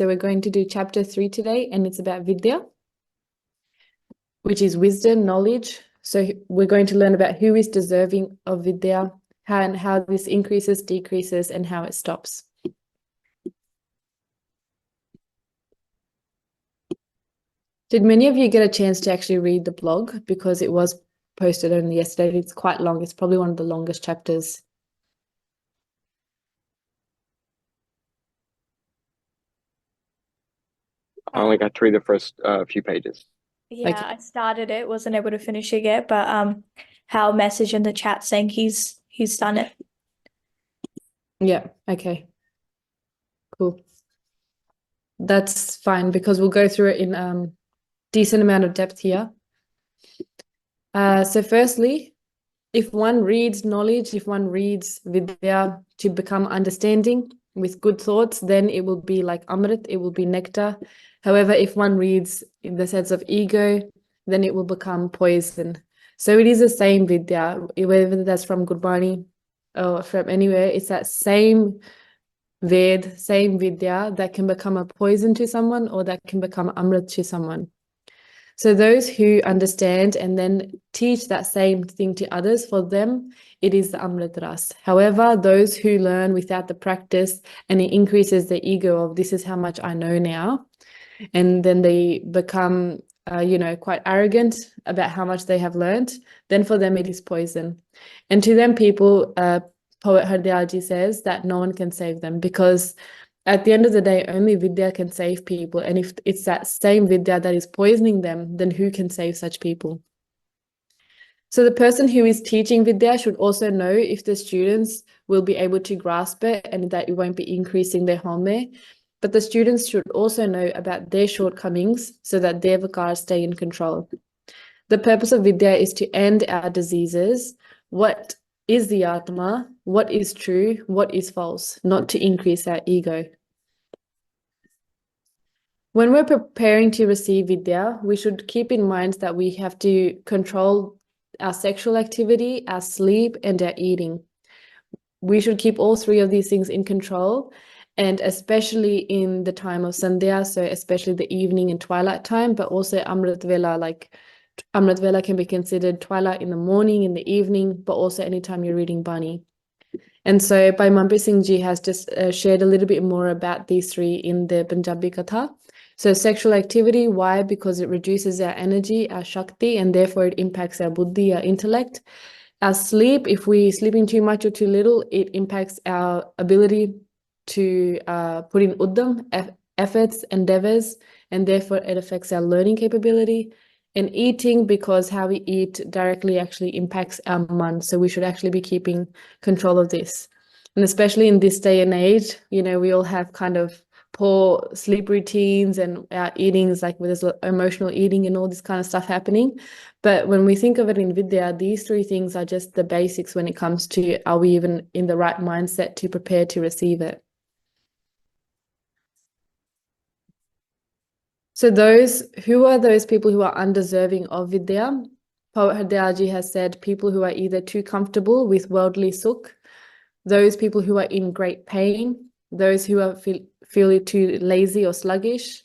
So we're going to do chapter 3 today, and it's about Vidya, which is wisdom, knowledge. So we're going to learn about who is deserving of Vidya, how this increases, decreases, and how it stops. Did many of you get a chance to actually read the blog? Because it was posted only yesterday. It's quite long. It's probably one of the longest chapters. I only got to read the first few pages. Yeah, Okay. I started it, wasn't able to finish it yet, but Hal messaged in the chat saying he's done it. Yeah, okay. Cool. That's fine because we'll go through it in decent amount of depth here. So firstly, if one reads knowledge, if one reads Vidya to become understanding with good thoughts, then it will be like Amrit, it will be nectar. However, if one reads in the sense of ego, then it will become poison. So it is the same Vidya, whether that's from Gurbani or from anywhere, it's that same Ved, same Vidya that can become a poison to someone or that can become Amrit to someone. So those who understand and then teach that same thing to others, for them, it is the Amrit Ras. However, those who learn without the practice and it increases the ego of this is how much I know now, and then they become, quite arrogant about how much they have learned, then for them it is poison. And to them people, Poet Hardialji says that no one can save them because at the end of the day, only Vidya can save people. And if it's that same Vidya that is poisoning them, then who can save such people? So the person who is teaching Vidya should also know if the students will be able to grasp it and that it won't be increasing their home. But the students should also know about their shortcomings so that their vikars stay in control. The purpose of Vidya is to end our diseases. What is the Atma? What is true? What is false? Not to increase our ego. When we're preparing to receive Vidya, we should keep in mind that we have to control our sexual activity, our sleep, and our eating. We should keep all three of these things in control, and especially in the time of Sandhya, so especially the evening and twilight time, but also Amrit Vela, like Amrit Vela can be considered twilight in the morning, in the evening, but also anytime you're reading Bani. And so Bhai Manpreet Singh Ji has just shared a little bit more about these three in the Punjabi katha. So sexual activity, why? Because it reduces our energy, our shakti, and therefore it impacts our buddhi, our intellect. Our sleep, if we're sleeping too much or too little, it impacts our ability to put in uddam, efforts, endeavors, and therefore it affects our learning capability. And eating, because how we eat directly actually impacts our man. So we should actually be keeping control of this. And especially in this day and age, we all have kind of poor sleep routines and our eating is like there's emotional eating and all this kind of stuff happening. But when we think of it in Vidya, these three things are just the basics when it comes to are we even in the right mindset to prepare to receive it. So who are those people who are undeserving of Vidya? Poet Hardialji has said people who are either too comfortable with worldly sukh, those people who are in great pain, those who are feel too lazy or sluggish,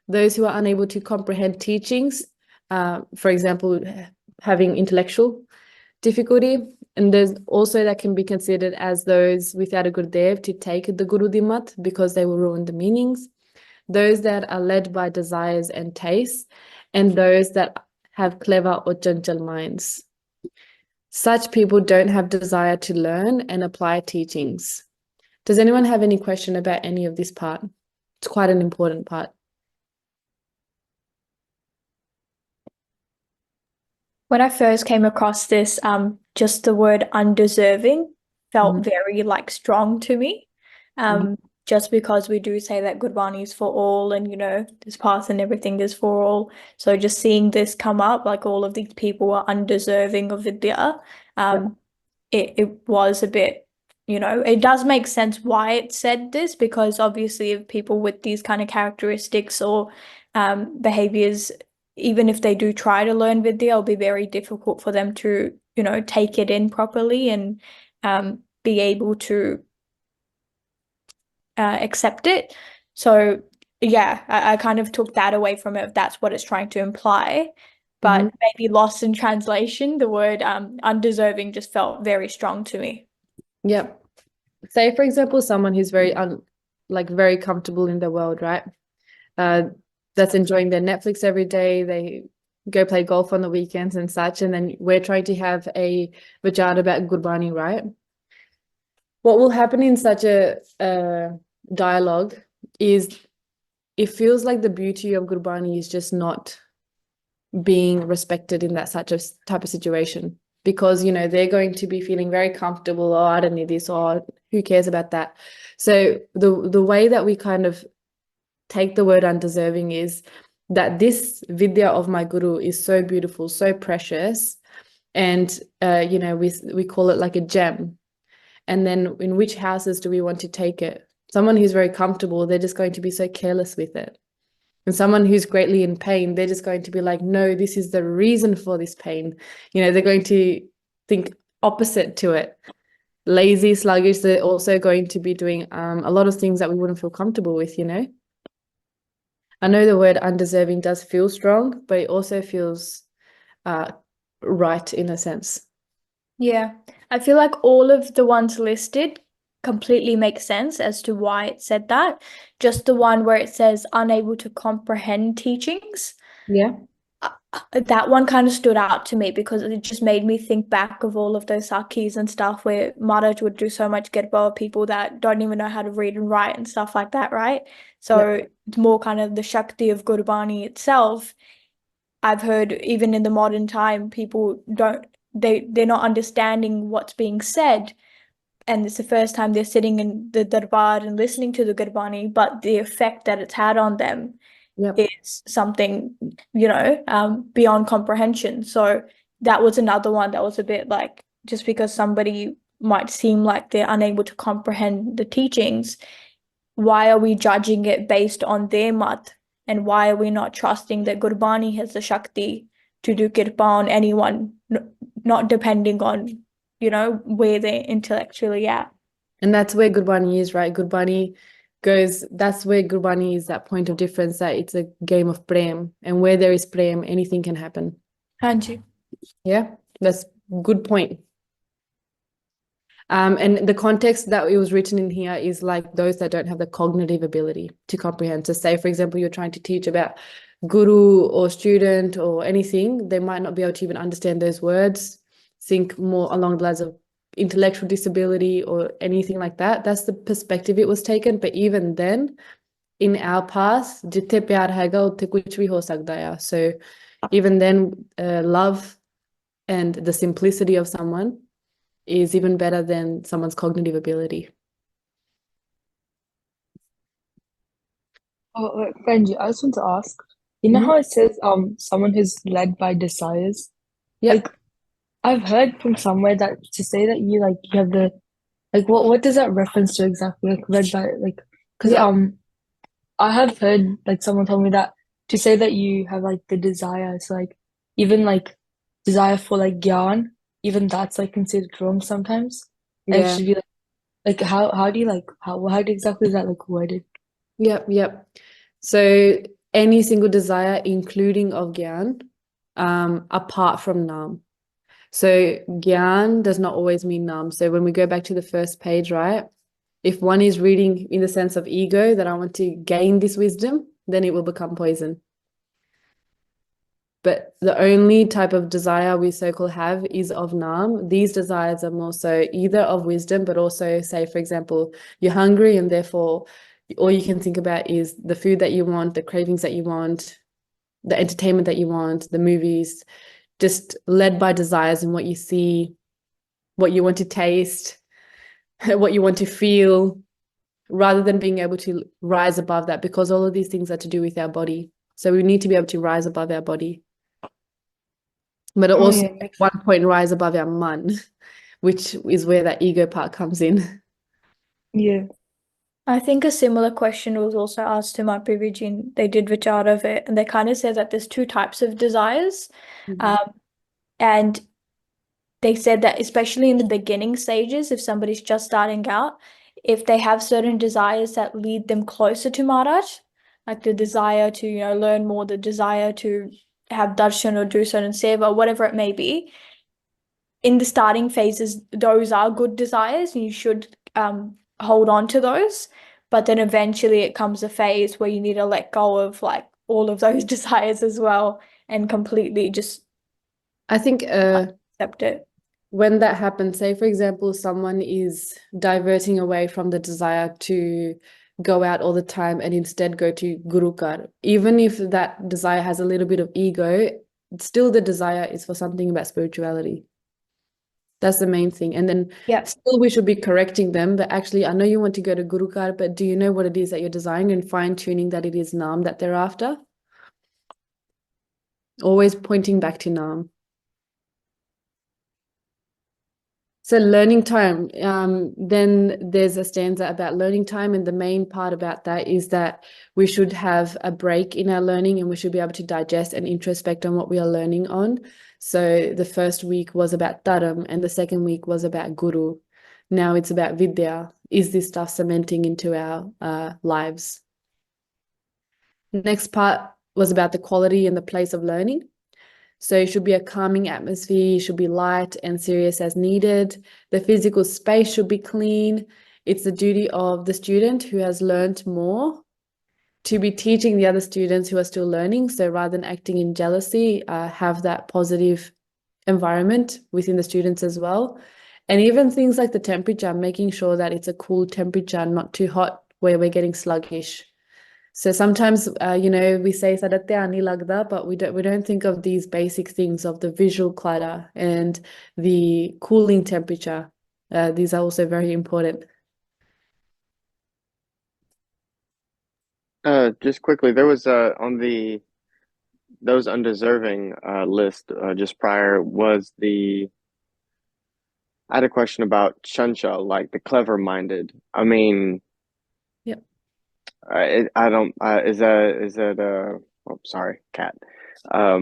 those who are unable to comprehend teachings, for example, having intellectual difficulty. And there's also that can be considered as those without a Gurudev to take the Guru Dimat because they will ruin the meanings. Those that are led by desires and tastes, and those that have clever or chanchal minds. Such people don't have desire to learn and apply teachings. Does anyone have any question about any of this part? It's quite an important part. When I first came across this, just the word undeserving felt very strong to me. Just because we do say that Gurbani is for all and this path and everything is for all. So just seeing this come up, like all of these people are undeserving of Vidya, it was a bit, it does make sense why it said this, because obviously if people with these kind of characteristics or behaviors, even if they do try to learn Vidya, it'll be very difficult for them to, take it in properly and be able to accept it. So yeah, I kind of took that away from it, if that's what it's trying to imply. But maybe lost in translation, the word undeserving just felt very strong to me. Yep. Say, for example, someone who's very very comfortable in the world, right? That's enjoying their Netflix every day. They go play golf on the weekends and such. And then we're trying to have a vichar about Gurbani, right? What will happen in such a dialogue is it feels like the beauty of Gurbani is just not being respected in that such a type of situation, because they're going to be feeling very comfortable. Oh, I don't need this, or who cares about that? So the way that we kind of take the word undeserving is that this vidya of my guru is so beautiful, so precious, and we call it like a gem. And then in which houses do we want to take it? Someone who's very comfortable, they're just going to be so careless with it. And someone who's greatly in pain, they're just going to be like, no, this is the reason for this pain. They're going to think opposite to it. Lazy, sluggish, they're also going to be doing a lot of things that we wouldn't feel comfortable with, I know the word undeserving does feel strong, but it also feels right in a sense. Yeah, I feel like all of the ones listed completely make sense as to why it said that. Just the one where it says unable to comprehend teachings. Yeah. That one kind of stood out to me because it just made me think back of all of those sakis and stuff where Maharaj would do so much Gedba of people that don't even know how to read and write and stuff like that, right? So it's more kind of the Shakti of Gurbani itself. I've heard even in the modern time, people they're not understanding what's being said. And it's the first time they're sitting in the darbar and listening to the Gurbani, but the effect that it's had on them is something, beyond comprehension. So that was another one that was a bit like, just because somebody might seem like they're unable to comprehend the teachings, why are we judging it based on their mat? And why are we not trusting that Gurbani has the Shakti to do kirpa on anyone, not depending on, where they're intellectually at? And that's where Gurbani is, right? That's where Gurbani is, that point of difference, that it's a game of prem. And where there is prem, anything can happen. Hanji. Yeah, that's a good point. And the context that it was written in here is like those that don't have the cognitive ability to comprehend. So say, for example, you're trying to teach about guru or student or anything, they might not be able to even understand those words, think more along the lines of intellectual disability or anything like that. That's the perspective it was taken. But even then, in our past, jitte pyar haiga utte kuch bhi ho sakda hai. So even then, love and the simplicity of someone is even better than someone's cognitive ability. Oh, Benji, I just want to ask, you know how it says someone who's led by desires? Yeah. Like I've heard from somewhere that to say that you have the what does that reference to exactly? Like led by because I have heard someone told me that to say that you have the desire, it's even desire for gyan, even that's considered wrong sometimes. And it should be how do you how exactly is that worded? Yep. So any single desire, including of gyan, apart from nam. So gyan does not always mean nam. So when we go back to the first page, right? If one is reading in the sense of ego, that I want to gain this wisdom, then it will become poison. But the only type of desire we so-called have is of nam. These desires are more so either of wisdom, but also, say, for example, you're hungry and therefore all you can think about is the food that you want, the cravings that you want, the entertainment that you want, the movies, just led by desires and what you see, what you want to taste, what you want to feel, rather than being able to rise above that, because all of these things are to do with our body. So we need to be able to rise above our body. But also at one point rise above our man, which is where that ego part comes in. Yeah. I think a similar question was also asked to my Privijin. They did vichar of it, and they kind of said that there's two types of desires. And they said that especially in the beginning stages, if somebody's just starting out, if they have certain desires that lead them closer to Maharaj, like the desire to, you know, learn more, the desire to have darshan or do certain seva, whatever it may be. In the starting phases, those are good desires and you should hold on to those. But then eventually it comes a phase where you need to let go of like all of those desires as well and completely just I think accept it. when that happens, say for example, someone is diverting away from the desire to go out all the time and instead go to Gurukar, even if that desire has a little bit of ego, still the desire is for something about spirituality. That's the main thing. And then Yeah. still we should be correcting them, but actually I know you want to go to Gurukar, but do you know what it is that you're desiring, and fine-tuning that it is Naam that they're after? Always pointing back to Naam. So learning time, then there's a stanza about learning time, and the main part about that is that we should have a break in our learning and we should be able to digest and introspect on what we are learning on. So the first week was about Dharam and the second week was about Guru. Now it's about Vidya. Is this stuff cementing into our lives? Next part was about the quality and the place of learning. So it should be a calming atmosphere, it should be light and serious as needed. The physical space should be clean. It's the duty of the student who has learned more to be teaching the other students who are still learning. So rather than acting in jealousy, have that positive environment within the students as well. And even things like the temperature, making sure that it's a cool temperature, not too hot where we're getting sluggish. So sometimes, you know, we say "Sadatya ani lagda," but we don't think of these basic things of the visual clutter and the cooling temperature. These are also very important. Just quickly, there was on the those undeserving list just prior was I had a question about Shansha, like the clever-minded. I mean, Yep. I don't. Is that oh, sorry, cat. I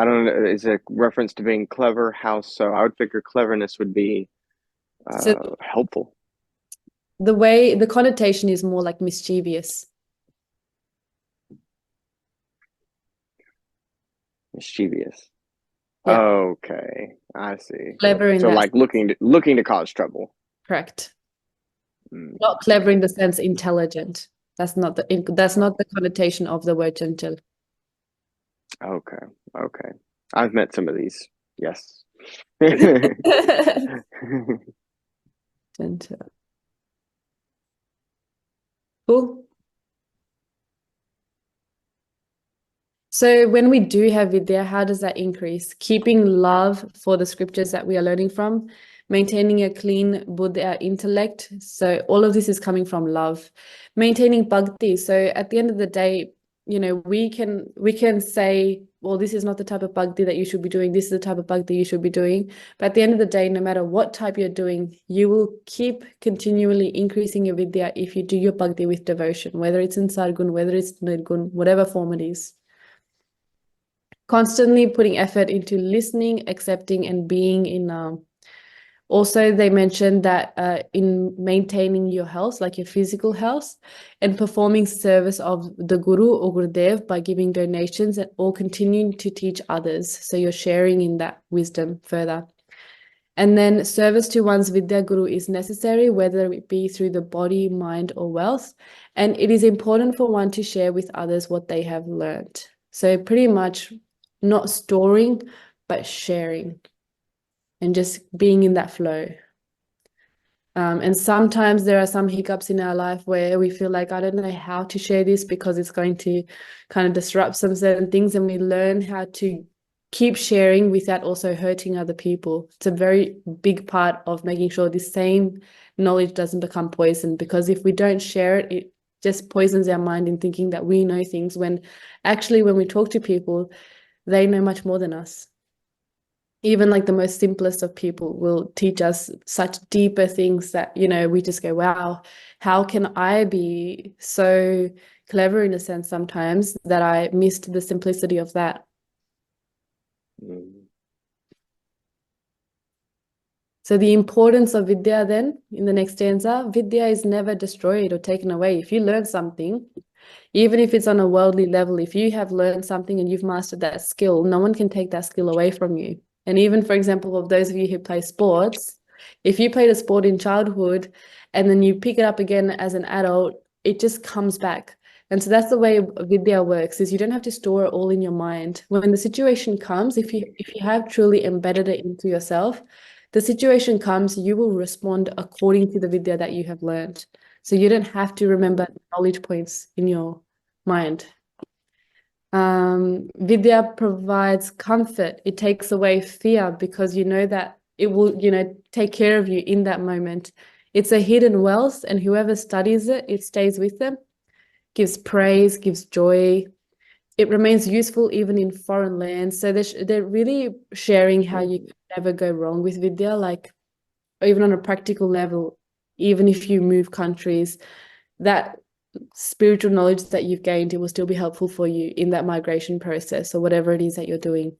don't know. Is it a reference to being clever? How so? I would figure cleverness would be So helpful. the connotation is more like mischievous. Mischievous. Yeah. Okay, I see. Clever in So that like looking to cause trouble. correct. Mm, Not clever in the sense intelligent. That's not the connotation of the word gentle. okay, okay. I've met some of these. Yes. Gentle. Cool. So when we do have Vidya, how does that increase? Keeping love for the scriptures that we are learning from, maintaining a clean Buddha intellect. So all of this is coming from love. Maintaining bhakti. So at the end of the day, you know, we can say, well, this is not the type of bhakti that you should be doing. This is the type of bhakti you should be doing. But at the end of the day, no matter what type you're doing, you will keep continually increasing your Vidya if you do your bhakti with devotion, whether it's in Sargun, whether it's Nirgun, whatever form it is. Constantly putting effort into listening, accepting, and being in Naam. Also, they mentioned that in maintaining your health, like your physical health, and performing service of the Guru or Gurudev by giving donations or continuing to teach others. So you're sharing in that wisdom further. And then service to one's Vidya Guru is necessary, whether it be through the body, mind, or wealth. And it is important for one to share with others what they have learned. So pretty much not storing, but sharing and just being in that flow. And sometimes there are some hiccups in our life where we feel like, I don't know how to share this because it's going to kind of disrupt some certain things, and we learn how to keep sharing without also hurting other people. It's a very big part of making sure the same knowledge doesn't become poison, because if we don't share it, it just poisons our mind in thinking that we know things, when actually when we talk to people, they know much more than us. Even like the most simplest of people will teach us such deeper things that, you know, we just go, wow, how can I be so clever in a sense sometimes that I missed the simplicity of that. mm. So the importance of Vidya then, in the next stanza, Vidya is never destroyed or taken away. If you learn something, even if it's on a worldly level, if you have learned something and you've mastered that skill, no one can take that skill away from you. And even, for example, of those of you who play sports, if you played a sport in childhood and then you pick it up again as an adult, it just comes back. And so that's the way Vidya works, is you don't have to store it all in your mind. When the situation comes, if you have truly embedded it into yourself, the situation comes, you will respond according to the Vidya that you have learned. So you don't have to remember knowledge points in your mind. Vidya provides comfort. It takes away fear because you know that it will, take care of you in that moment. It's a hidden wealth, and whoever studies it, it stays with them, gives praise, gives joy. It remains useful even in foreign lands. So they're really sharing how you can never go wrong with Vidya, like even on a practical level, even if you move countries, that spiritual knowledge that you've gained, it will still be helpful for you in that migration process or whatever it is that you're doing.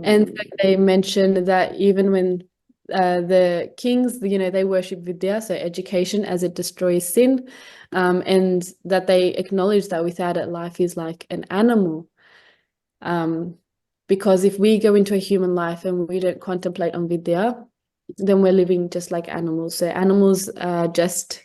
And so they mentioned that even when the kings, they worship Vidya, so education, as it destroys sin, and that they acknowledge that without it, life is like an animal. Because if we go into a human life and we don't contemplate on Vidya, then we're living just like animals. So animals just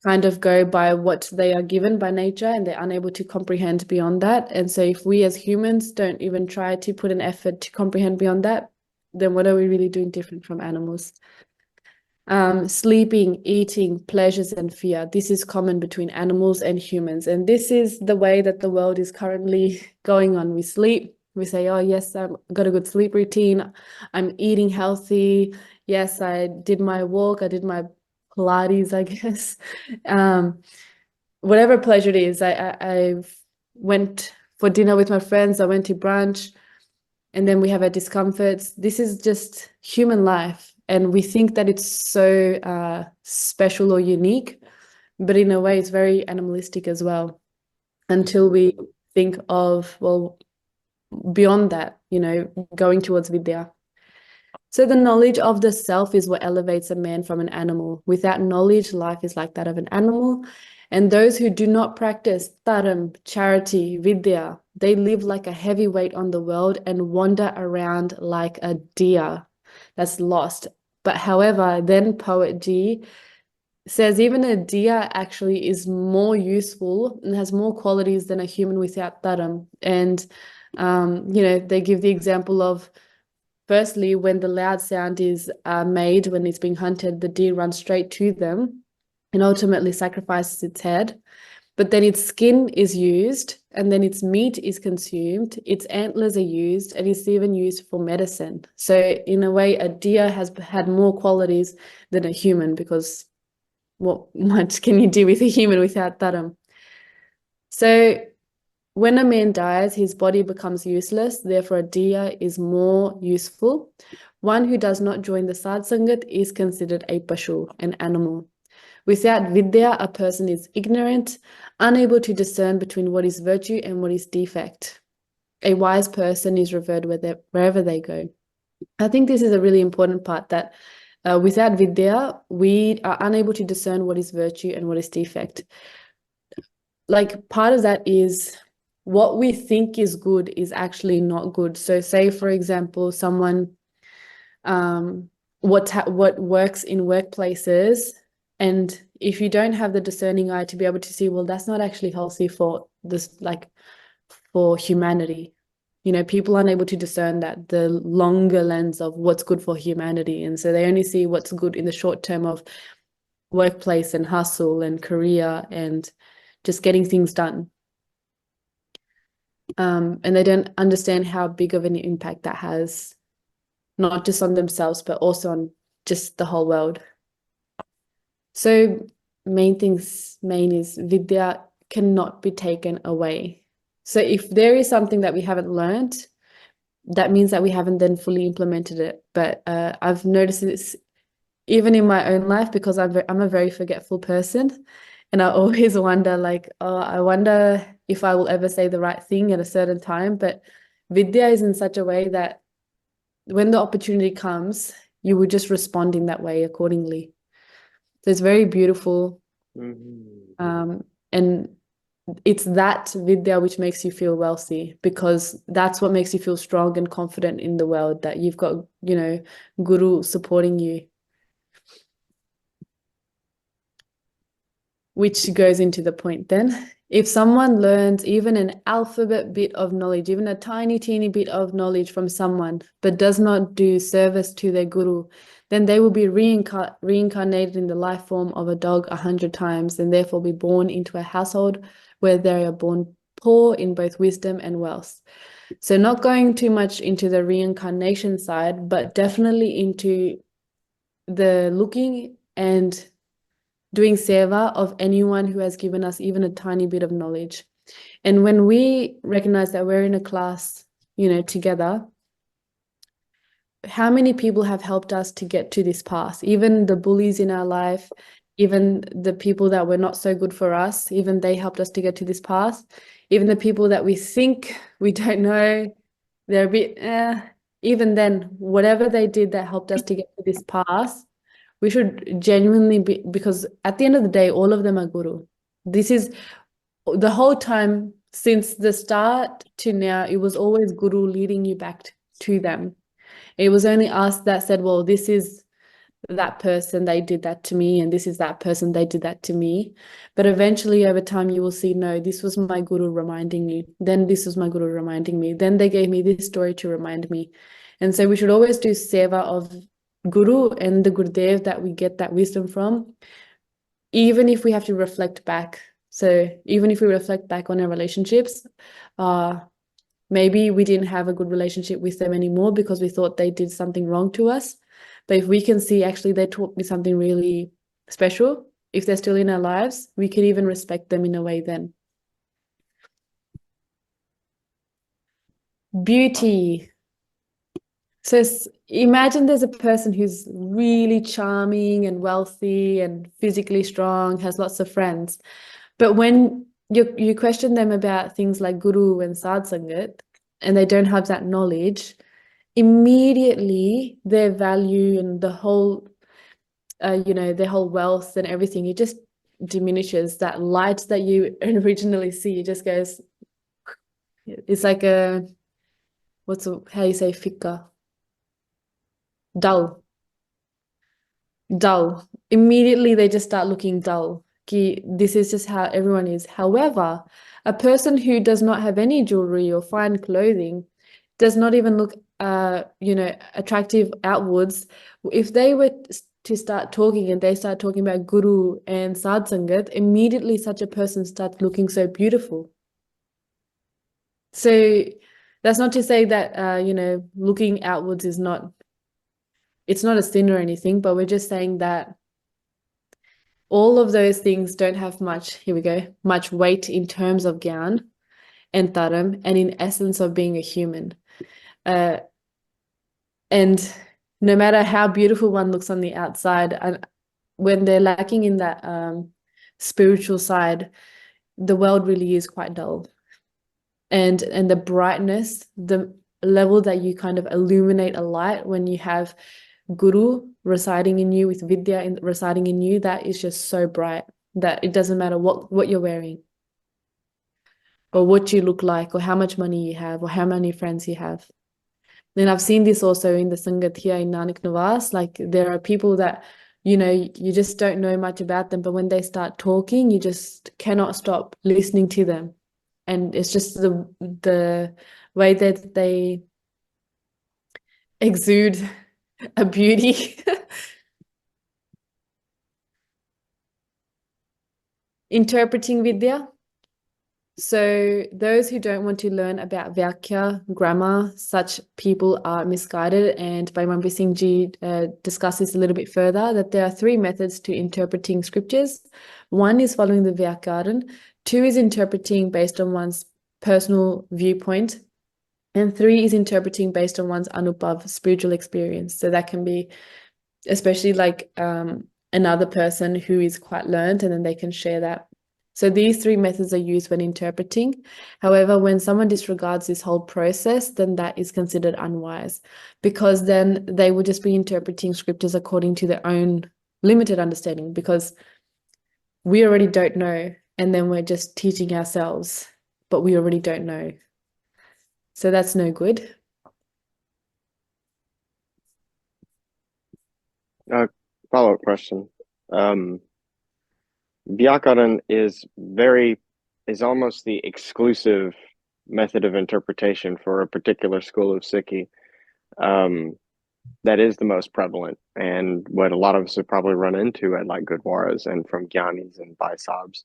kind of go by what they are given by nature, and they're unable to comprehend beyond that. And so if we as humans don't even try to put an effort to comprehend beyond that, then what are we really doing different from animals? Sleeping, eating, pleasures and fear. This is common between animals and humans. And this is the way that the world is currently going on. We sleep. We say, oh, yes, I've got a good sleep routine. I'm eating healthy. Yes, I did my walk. I did my Pilates, I guess. Whatever pleasure it is, I went for dinner with my friends. I went to brunch, and then we have our discomforts. This is just human life, and we think that it's so special or unique, but in a way, it's very animalistic as well. Until we think of, well, beyond that, going towards Vidya. So the knowledge of the self is what elevates a man from an animal. Without knowledge, life is like that of an animal. And those who do not practice dharam, charity, vidya, they live like a heavy weight on the world and wander around like a deer that's lost. But however, then poet G says even a deer actually is more useful and has more qualities than a human without dharam. And, they give the example of, firstly, when the loud sound is made, when it's being hunted, the deer runs straight to them and ultimately sacrifices its head. But then its skin is used, and then its meat is consumed, its antlers are used, and it's even used for medicine. So in a way, a deer has had more qualities than a human, because what much can you do with a human without dharam? So when a man dies, his body becomes useless. Therefore, a deer is more useful. One who does not join the sadsangat is considered a pashu, an animal. Without vidya, a person is ignorant, unable to discern between what is virtue and what is defect. A wise person is revered wherever they go. I think this is a really important part, that without vidya, we are unable to discern what is virtue and what is defect. Like, part of that is what we think is good is actually not good. So say, for example, someone, what works in workplaces, and if you don't have the discerning eye to be able to see, well, that's not actually healthy for this, like for humanity. People aren't able to discern that, the longer lens of what's good for humanity. And so they only see what's good in the short term of workplace and hustle and career and just getting things done. And they don't understand how big of an impact that has, not just on themselves, but also on just the whole world. So main is vidya cannot be taken away. So if there is something that we haven't learned, that means that we haven't then fully implemented it. But I've noticed this even in my own life, because I'm a very forgetful person. And I always wonder, like, oh, I wonder if I will ever say the right thing at a certain time. But vidya is in such a way that when the opportunity comes, you would just respond in that way accordingly. So it's very beautiful. And it's that vidya which makes you feel wealthy, because that's what makes you feel strong and confident in the world, that you've got, you know, guru supporting you. Which goes into the point then. If someone learns even an alphabet bit of knowledge, even a tiny, teeny bit of knowledge from someone, but does not do service to their guru, then they will be reincarnated in the life form of a dog 100 times, and therefore be born into a household where they are born poor in both wisdom and wealth. So not going too much into the reincarnation side, but definitely into the looking and doing seva of anyone who has given us even a tiny bit of knowledge. And when we recognize that we're in a class, you know, together, how many people have helped us to get to this path? Even the bullies in our life, even the people that were not so good for us, even they helped us to get to this path. Even the people that we think we don't know, they're a bit, even then, whatever they did that helped us to get to this path, we should genuinely be, because at the end of the day, all of them are guru. This is the whole time since the start to now, it was always guru leading you back to them. It was only us that said, well, this is that person, they did that to me, and this is that person, they did that to me. But eventually over time, you will see, no, this was my guru reminding me. Then this was my guru reminding me. Then they gave me this story to remind me. And so we should always do seva of Guru and the Gurudev that we get that wisdom from, even if we have to reflect back. So even if we reflect back on our relationships, maybe we didn't have a good relationship with them anymore because we thought they did something wrong to us. But if we can see actually they taught me something really special, if they're still in our lives, we can even respect them in a way then. Beauty. So imagine there's a person who's really charming and wealthy and physically strong, has lots of friends. But when you question them about things like guru and sadsangat, and they don't have that knowledge, immediately their value and the whole, their whole wealth and everything, it just diminishes. That light that you originally see, it just goes, it's like a, how you say fika? Dull. Immediately they just start looking dull. This is just how everyone is. However, a person who does not have any jewelry or fine clothing, does not even look attractive outwards, if they were to start talking and they start talking about guru and sadsangat, immediately such a person starts looking so beautiful. So that's not to say that looking outwards is not, it's not a sin or anything, but we're just saying that all of those things don't have much weight in terms of gyan and dharam and in essence of being a human. And no matter how beautiful one looks on the outside, when they're lacking in that spiritual side, the world really is quite dull. And the brightness, the level that you kind of illuminate a light when you have guru residing in you, with vidya residing in you, that is just so bright that it doesn't matter what you're wearing or what you look like or how much money you have or how many friends you have. Then I've seen this also in the Sangat here in Nanak Nivaas, like there are people that, you just don't know much about them, but when they start talking, you just cannot stop listening to them. And it's just the way that they exude a beauty. Interpreting vidya. So those who don't want to learn about Vyakya, grammar, such people are misguided. And Bhai Singh Ji discussed this a little bit further, that there are 3 methods to interpreting scriptures. 1 is following the Vyakaran. 2 is interpreting based on one's personal viewpoint. And 3 is interpreting based on one's anubhav, spiritual experience. So that can be especially like another person who is quite learned, and then they can share that. So these three methods are used when interpreting. However, when someone disregards this whole process, then that is considered unwise, because then they will just be interpreting scriptures according to their own limited understanding, because we already don't know, and then we're just teaching ourselves, but we already don't know. So that's no good. Follow-up question. Vyakaran is almost the exclusive method of interpretation for a particular school of Sikhi. That is the most prevalent, and what a lot of us have probably run into at like Gurdwaras and from Gyanis and Bhai Sahibs.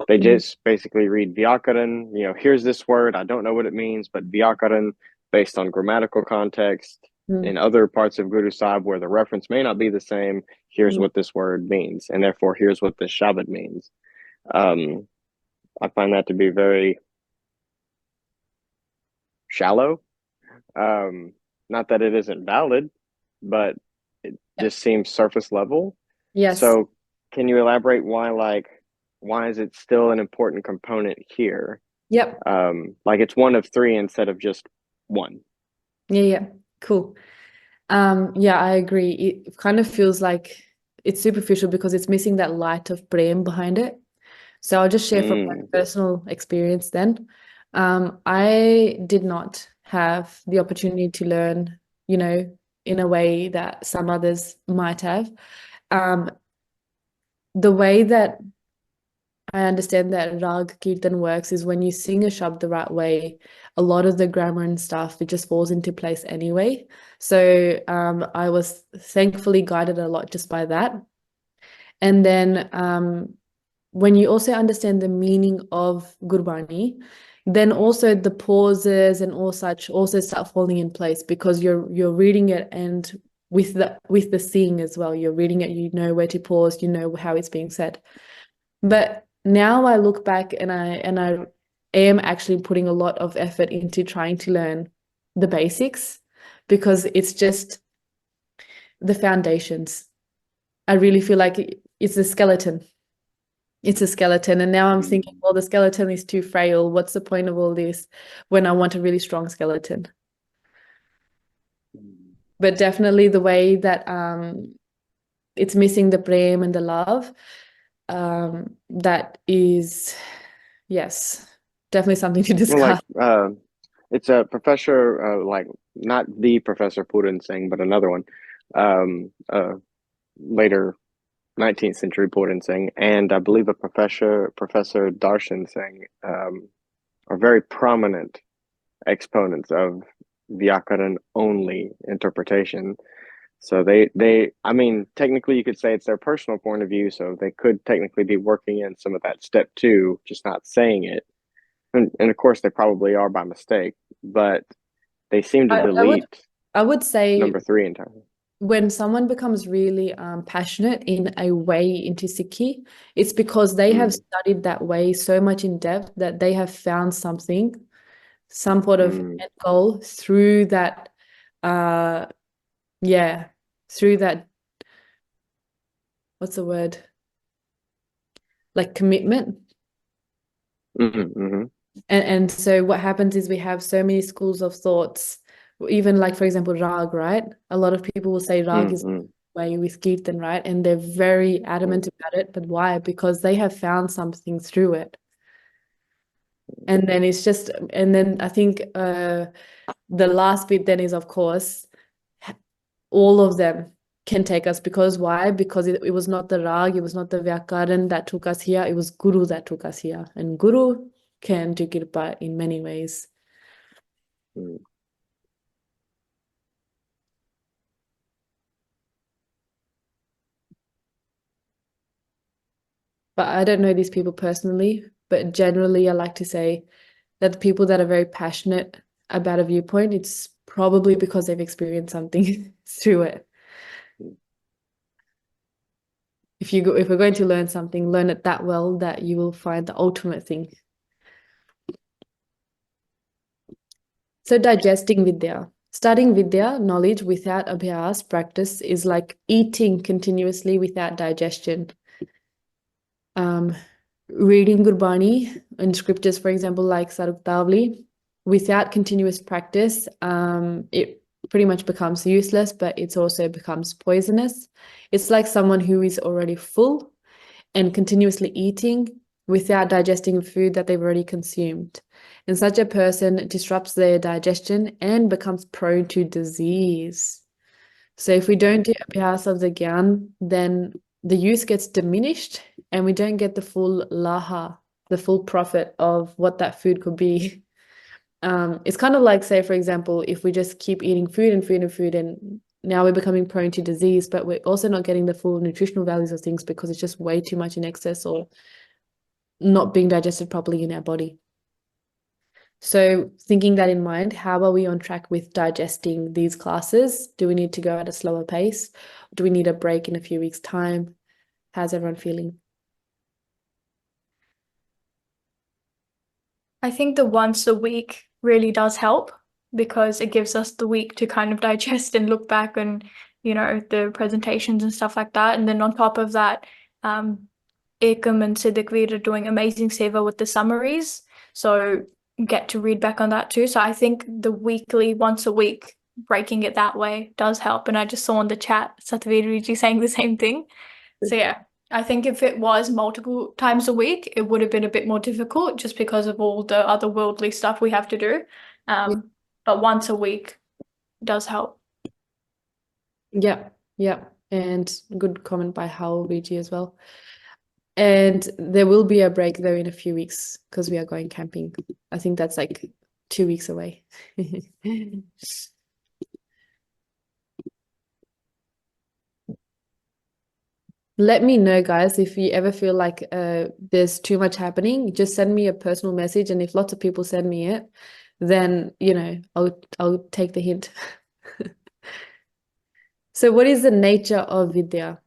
They just basically read Vyakaran, here's this word, I don't know what it means, but Vyakaran, based on grammatical context, in other parts of Guru Sahib where the reference may not be the same, here's what this word means, and therefore here's what this Shabad means. I find that to be very shallow. Not that it isn't valid, but it just seems surface level. Yes. So can you elaborate why is it still an important component here? Yep. Like it's one of three instead of just one. Yeah. Cool. Yeah, I agree. It kind of feels like it's superficial because it's missing that light of prem behind it. So I'll just share from my personal experience then. I did not have the opportunity to learn, in a way that some others might have. The way that I understand that Rag Kirtan works is when you sing a shabd the right way, a lot of the grammar and stuff, it just falls into place anyway. So I was thankfully guided a lot just by that. And then when you also understand the meaning of Gurbani, then also the pauses and all such also start falling in place, because you're reading it, and with the seeing as well, you're reading it, you know where to pause, you know how it's being said. But now I look back and I am actually putting a lot of effort into trying to learn the basics, because it's just the foundations. I really feel like it's a skeleton. It's a skeleton. And now I'm thinking, well, the skeleton is too frail. What's the point of all this when I want a really strong skeleton? But definitely the way that it's missing the prem and the love, that is, yes, definitely something to discuss. Well, it's a professor, not the Professor Puran Singh, but another one, later 19th century Puran Singh, and I believe a Professor Darshan Singh, are very prominent exponents of Vyakaran only interpretation. So I mean, technically you could say it's their personal point of view, so they could technically be working in some of that step 2, just not saying it. And of course they probably are by mistake, but they seem to delete I would say number 3 entirely. When someone becomes really passionate in a way into Sikhi, it's because they have studied that way so much in depth that they have found something, some sort of end goal through that, through that, what's the word? Like commitment. And so what happens is we have so many schools of thoughts, even like, for example, Rag, right? A lot of people will say Rag is the way with Kirtan, right? And they're very adamant about it. But why? Because they have found something through it. And then it's just, and then I think the last bit then is, of course, all of them can take us, because why? Because it was not the Rag, it was not the Vyakaran that took us here, it was Guru that took us here. And Guru can do Kirpa in many ways. But I don't know these people personally, but generally I like to say that the people that are very passionate about a viewpoint, it's probably because they've experienced something through it. If we're going to learn something, learn it that well that you will find the ultimate thing. So digesting Vidya. Studying Vidya, knowledge without abhyas, practice, is like eating continuously without digestion. reading Gurbani in scriptures, for example, like Saruktavali, without continuous practice, it pretty much becomes useless, but it also becomes poisonous. It's like someone who is already full and continuously eating without digesting food that they've already consumed. And such a person disrupts their digestion and becomes prone to disease. So if we don't do Abhyas of the Gyan, then the use gets diminished and we don't get the full laha, the full profit of what that food could be. It's kind of like, say, for example, if we just keep eating food and food and food, and now we're becoming prone to disease, but we're also not getting the full nutritional values of things because it's just way too much in excess or not being digested properly in our body. So thinking that in mind, how are we on track with digesting these classes? Do we need to go at a slower pace? Do we need a break in a few weeks' time? How's everyone feeling? I think the once a week really does help because it gives us the week to kind of digest and look back and, you know, the presentations and stuff like that. And then on top of that, Ekam and Siddiqveer are doing amazing seva with the summaries. So get to read back on that too. So I think the weekly, once a week, breaking it that way does help. And I just saw in the chat, Satyaveerji saying the same thing. So yeah, I think if it was multiple times a week, it would have been a bit more difficult just because of all the other worldly stuff we have to do. But once a week does help. Yeah. And good comment by Howell VG as well. And there will be a break though in a few weeks because we are going camping. I think that's like 2 weeks away. Let me know, guys, if you ever feel like there's too much happening. Just send me a personal message, and if lots of people send me it, then I'll take the hint. So what is the nature of Vidya?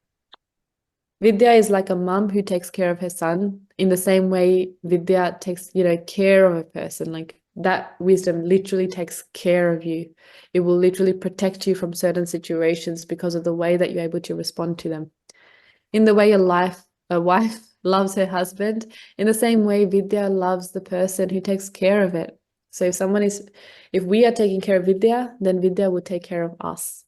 Vidya is like a mum who takes care of her son. In the same way, Vidya takes, care of a person. Like that wisdom literally takes care of you. It will literally protect you from certain situations because of the way that you're able to respond to them. In the way a wife loves her husband, in the same way, Vidya loves the person who takes care of it. So if we are taking care of Vidya, then Vidya will take care of us.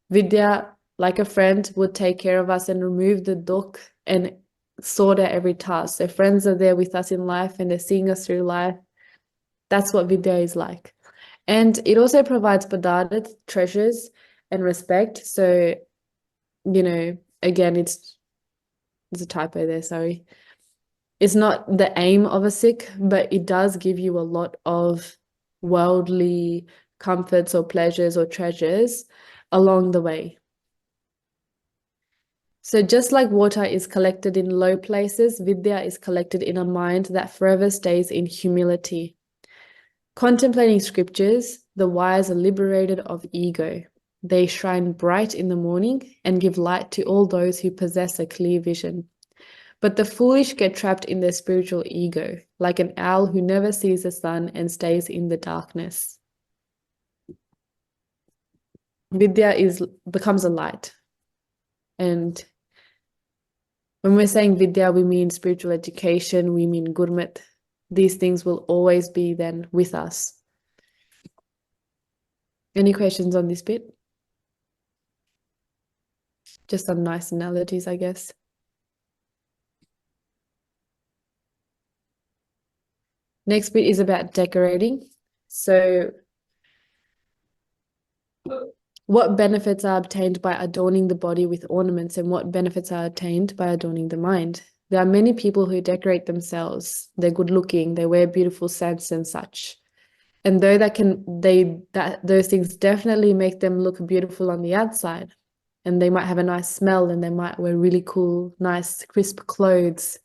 Vidya, like a friend, would take care of us and remove the dukh and sort out every task. So friends are there with us in life and they're seeing us through life. That's what Vidya is like. And it also provides padarat, treasures, and respect. So, again, it's a typo there, sorry. It's not the aim of a Sikh, but it does give you a lot of worldly comforts or pleasures or treasures along the way. So just like water is collected in low places, Vidya is collected in a mind that forever stays in humility. Contemplating scriptures, the wise are liberated of ego. They shine bright in the morning and give light to all those who possess a clear vision. But the foolish get trapped in their spiritual ego, like an owl who never sees the sun and stays in the darkness. Vidya becomes a light. And when we're saying Vidya, we mean spiritual education, we mean Gurmat. These things will always be then with us. Any questions on this bit? Just some nice analogies, I guess. Next bit is about decorating. So what benefits are obtained by adorning the body with ornaments, and what benefits are obtained by adorning the mind? There are many people who decorate themselves. They're good looking, they wear beautiful scents and such. And though those things definitely make them look beautiful on the outside, and they might have a nice smell, and they might wear really cool, nice, crisp clothes.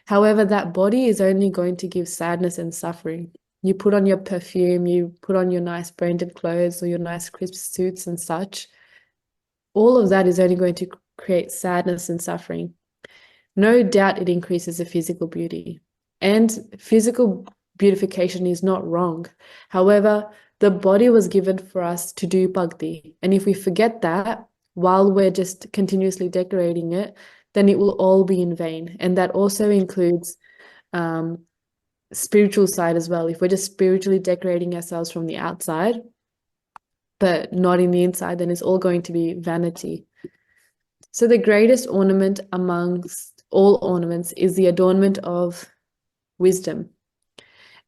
However, that body is only going to give sadness and suffering. You put on your perfume, you put on your nice branded clothes or your nice crisp suits and such. All of that is only going to create sadness and suffering. No doubt it increases the physical beauty. And physical beautification is not wrong. However, the body was given for us to do bhakti. And if we forget that, while we're just continuously decorating it, then it will all be in vain. And that also includes spiritual side as well. If we're just spiritually decorating ourselves from the outside, but not in the inside, then it's all going to be vanity. So the greatest ornament amongst all ornaments is the adornment of wisdom.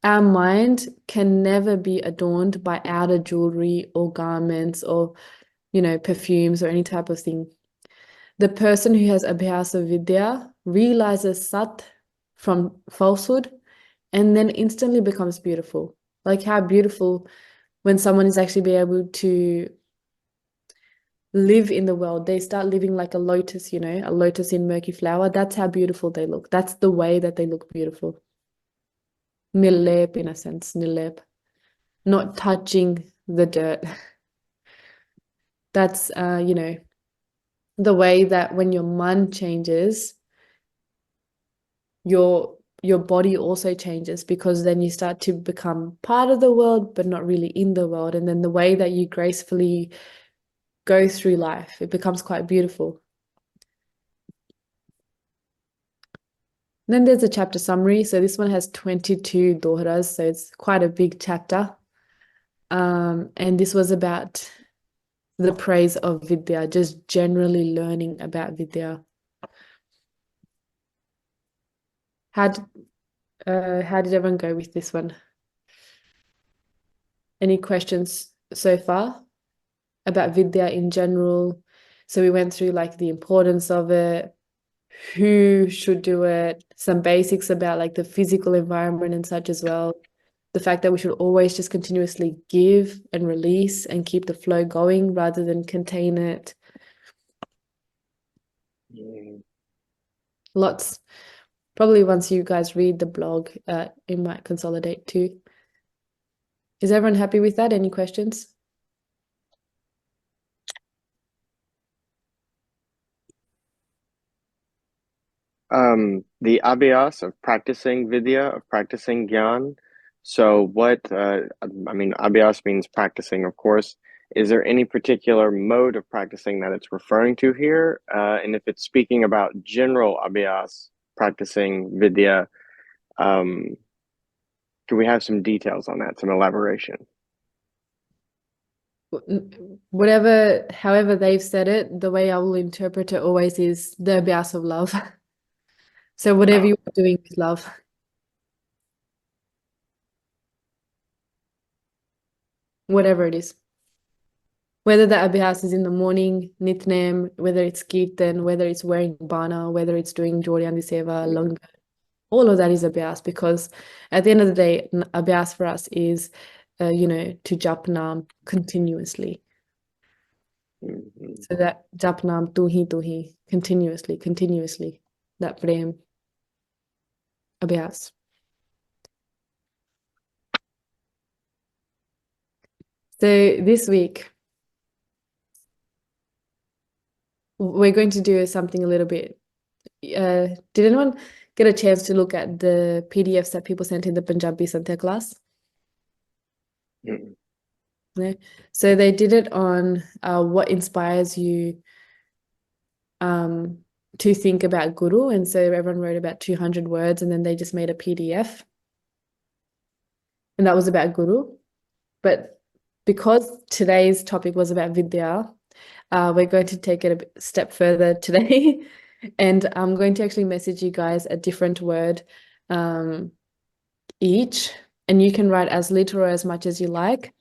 Our mind can never be adorned by outer jewelry or garments or, perfumes or any type of thing. The person who has abhyasa vidya realizes sat from falsehood and then instantly becomes beautiful. Like how beautiful when someone is actually be able to live in the world. They start living like a lotus, a lotus in murky flower. That's how beautiful they look. That's the way that they look beautiful. Nilep, in a sense, nilep. Not touching the dirt. That's, the way that when your man changes, your body also changes, because then you start to become part of the world, but not really in the world. And then the way that you gracefully go through life, it becomes quite beautiful. Then there's a chapter summary. So this one has 22 dohras, so it's quite a big chapter. And this was about the praise of Vidya, just generally learning about Vidya. How did everyone go with this one? Any questions so far about Vidya in general? So we went through like the importance of it, who should do it, some basics about like the physical environment and such as well. The fact that we should always just continuously give and release and keep the flow going rather than contain it. Lots. Probably once you guys read the blog, it might consolidate too. Is everyone happy with that? Any questions? The abhyas of practicing vidya, of practicing gyan. So what, abhyas means practicing, of course. Is there any particular mode of practicing that it's referring to here? And if it's speaking about general abhyas, practicing vidya, can we have some details on that, some elaboration? However they've said it, the way I will interpret it always is the abhyas of love. So whatever you are doing with love. Whatever it is. Whether the abhyas is in the morning, nitnem, whether it's kirtan, whether it's wearing bana, whether it's doing Jodhyandi Seva, Langar, all of that is abhyas, because at the end of the day, abhyas for us is, to jap naam continuously. So that jap naam tu hi, continuously, that prem, abhyas. So this week, we're going to do something a little bit. Did anyone get a chance to look at the PDFs that people sent in the Punjabi Santya class? No? So they did it on what inspires you to think about Guru. And so everyone wrote about 200 words, and then they just made a PDF. And that was about Guru. But because today's topic was about Vidya, we're going to take it a step further today. And I'm going to actually message you guys a different word each. And you can write as little or as much as you like.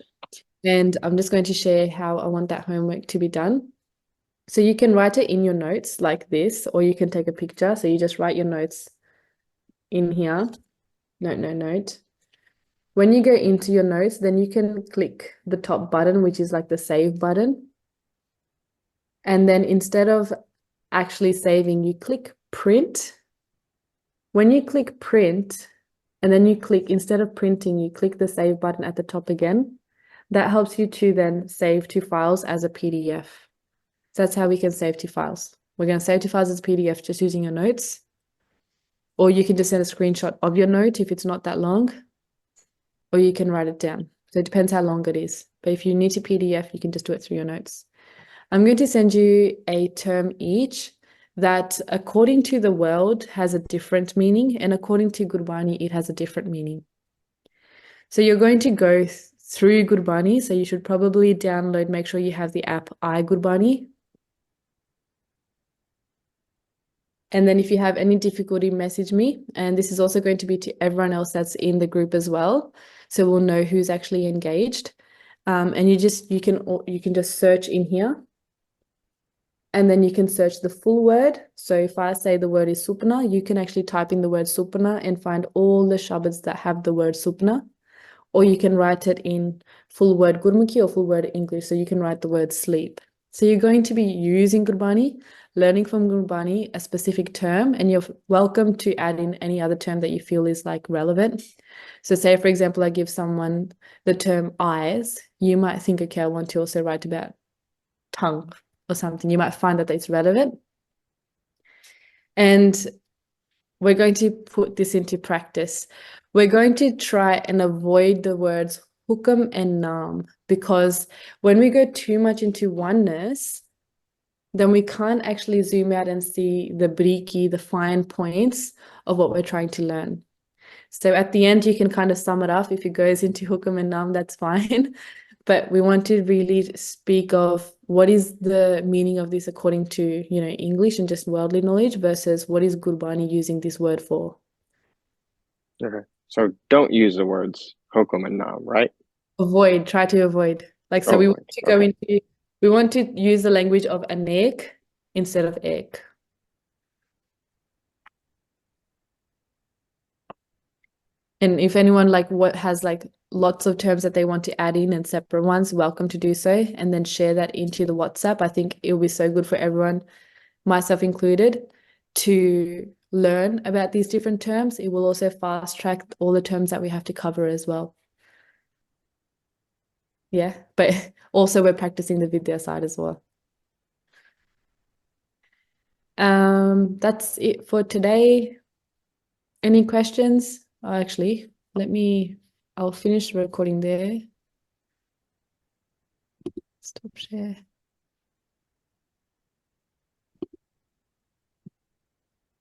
And I'm just going to share how I want that homework to be done. So you can write it in your notes like this, or you can take a picture. So you just write your notes in here. Note. When you go into your notes, then you can click the top button, which is like the save button. And then instead of actually saving, you click print. When you click print, and then you click, instead of printing, you click the save button at the top again. That helps you to then save to files as a PDF. So that's how we can save to files. We're going to save to files as a PDF just using your notes. Or you can just send a screenshot of your note if it's not that long. Or you can write it down. So it depends how long it is. But if you need to PDF, you can just do it through your notes. I'm going to send you a term each that according to the world has a different meaning, and according to Gurbani, it has a different meaning. So you're going to go through Gurbani, so you should probably download, make sure you have the app iGurbani. And then if you have any difficulty, message me. And this is also going to be to everyone else that's in the group as well. So we'll know who's actually engaged. And you can just search in here. And then you can search the full word. So if I say the word is Supna, you can actually type in the word Supna and find all the shabads that have the word Supna. Or you can write it in full word Gurmukhi or full word English. So you can write the word sleep. So you're going to be using Gurbani, learning from Gurbani a specific term, and you're welcome to add in any other term that you feel is like relevant. So say, for example, I give someone the term eyes, you might think, okay, I want to also write about tongue or something. You might find that it's relevant. And we're going to put this into practice. We're going to try and avoid the words hukam and naam, because when we go too much into oneness, then we can't actually zoom out and see the briki, the fine points of what we're trying to learn. So at the end, you can kind of sum it up. If it goes into hukam and naam, that's fine. But we want to really speak of what is the meaning of this according to, English and just worldly knowledge versus what is Gurbani using this word for. Okay. So don't use the words hukum and naam, right? Try to avoid. So we want to go into, we want to use the language of anek instead of ek. And if anyone has lots of terms that they want to add in and separate ones, welcome to do so, and then share that into the WhatsApp. I think it will be so good for everyone, myself included, to learn about these different terms. It will also fast track all the terms that we have to cover as well. Yeah, but also we're practicing the Vidya side as well. That's it for today. Any questions? Actually, I'll finish the recording there. Stop share.